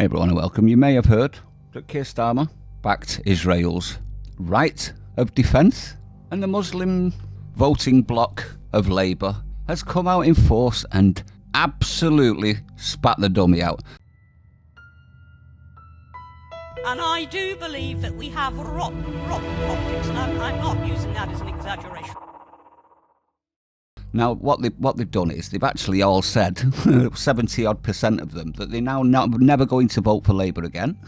Hey everyone and welcome. You may have heard that Keir Starmer backed Israel's right of defence, and the Muslim voting bloc of Labour has come out in force and absolutely spat the dummy out. And I do believe that we have rotten politics, and I'm not using that as an exaggeration. Now, what they've done is they've actually all said, 70-odd% of them, that they're now never going to vote for Labour again.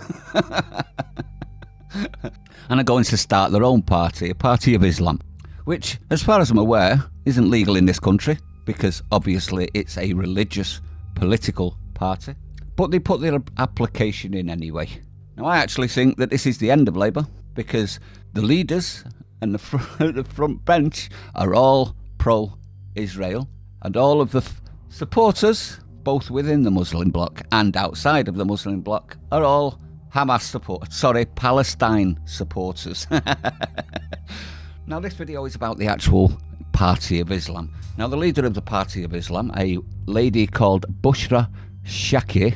And are going to start their own party, a party of Islam, which, as far as I'm aware, isn't legal in this country, because obviously it's a religious political party. But they put their application in anyway. Now, I actually think that this is the end of Labour, because the leaders and the front bench are all pro-Israel, and all of the supporters, both within the Muslim bloc and outside of the Muslim bloc, are all Palestine supporters. Now, this video is about the actual Party of Islam. Now, the leader of the Party of Islam, a lady called Bushra Shaki,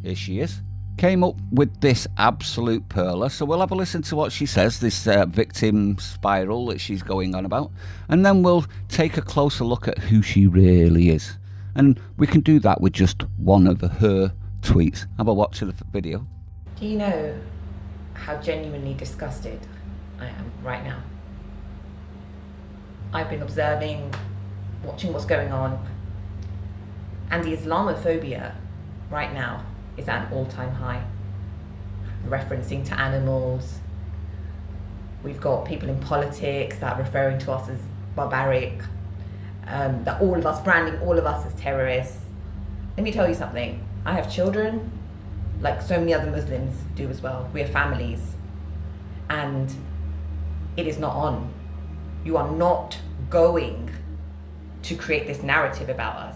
here she is, came up with this absolute perler. So we'll have a listen to what she says, this victim spiral that she's going on about, and then we'll take a closer look at who she really is. And we can do that with just one of her tweets. Have a watch of the video. Do you know how genuinely disgusted I am right now? I've been observing, watching what's going on, and the Islamophobia right now is at an all-time high. Referencing to animals. We've got people in politics that are referring to us as barbaric, that all of us, branding all of us as terrorists. Let me tell you something. I have children, like so many other Muslims do as well. We are families, and it is not on. You are not going to create this narrative about us.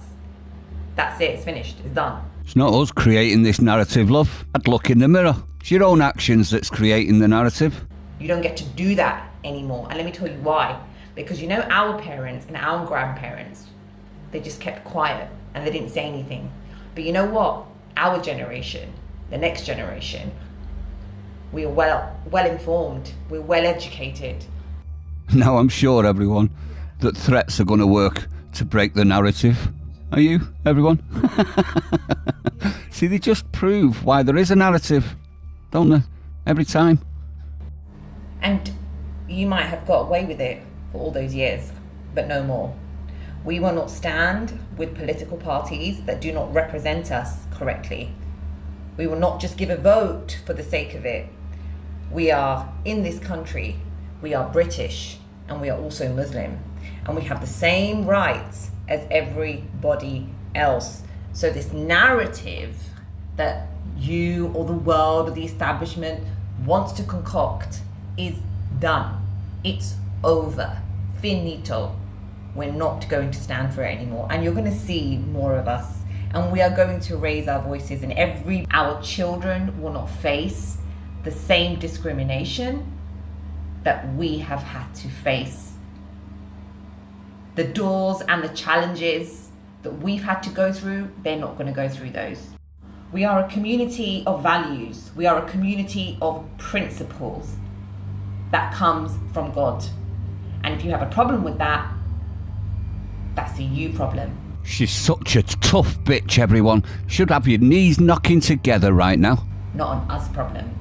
That's it, it's finished, it's done. It's not us creating this narrative, love. I'd look in the mirror. It's your own actions that's creating the narrative. You don't get to do that anymore, and let me tell you why. Because you know, our parents and our grandparents, they just kept quiet and they didn't say anything. But you know what? Our generation, the next generation, we are well informed, we're well educated. Now I'm sure, everyone, that threats are going to work to break the narrative. Are you, everyone? See, they just prove why there is a narrative, don't they? Every time. And you might have got away with it for all those years, but no more. We will not stand with political parties that do not represent us correctly. We will not just give a vote for the sake of it. We are in this country, we are British, and we are also Muslim, and we have the same rights as everybody else. So this narrative that you or the world or the establishment wants to concoct is done. It's over. Finito. We're not going to stand for it anymore, and you're going to see more of us, and we are going to raise our voices, and our children will not face the same discrimination that we have had to face. The doors and the challenges that we've had to go through, they're not going to go through those. We are a community of values. We are a community of principles that comes from God. And if you have a problem with that, that's a you problem. She's such a tough bitch, everyone. Should have your knees knocking together right now. Not an us problem.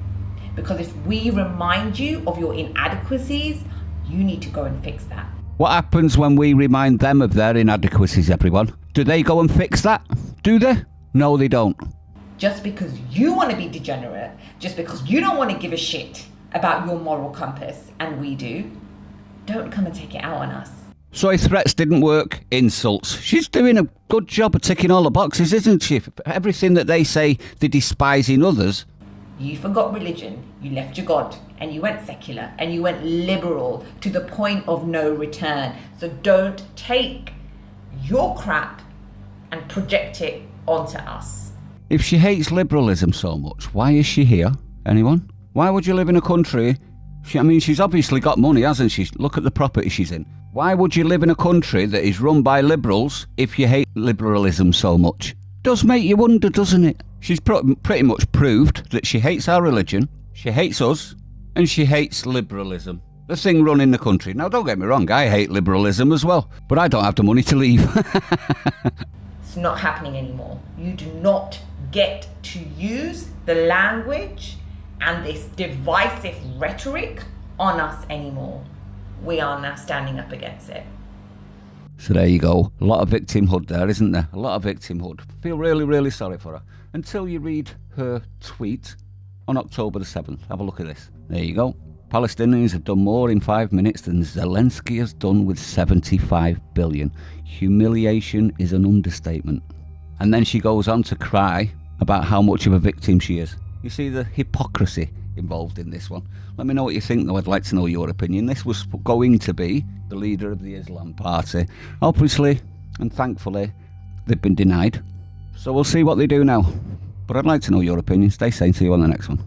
Because if we remind you of your inadequacies, you need to go and fix that. What happens when we remind them of their inadequacies, everyone? Do they go and fix that? Do they? No, they don't. Just because you want to be degenerate, just because you don't want to give a shit about your moral compass, and we do, don't come and take it out on us. So if threats didn't work, insults. She's doing a good job of ticking all the boxes, isn't she? Everything that they say they despise in others. You forgot religion, you left your God, and you went secular, and you went liberal to the point of no return. So don't take your crap and project it onto us. If she hates liberalism so much, why is she here? Anyone? Why would you live in a country? She's obviously got money, hasn't she? Look at the property she's in. Why would you live in a country that is run by liberals if you hate liberalism so much? Does make you wonder, doesn't it? She's pretty much proved that she hates our religion, she hates us, and she hates liberalism. The thing running the country. Now, don't get me wrong, I hate liberalism as well, but I don't have the money to leave. It's not happening anymore. You do not get to use the language and this divisive rhetoric on us anymore. We are now standing up against it. So there you go. A lot of victimhood there, isn't there? A lot of victimhood. Feel really, really sorry for her. Until you read her tweet on October the 7th. Have a look at this. There you go. Palestinians have done more in 5 minutes than Zelensky has done with 75 billion. Humiliation is an understatement. And then she goes on to cry about how much of a victim she is. You see the hypocrisy involved in this one. Let me know what you think, though. I'd like to know your opinion. This was going to be the leader of the Islam Party. Obviously, and thankfully, they've been denied. So we'll see what they do now. But I'd like to know your opinion. Stay sane. See you on the next one.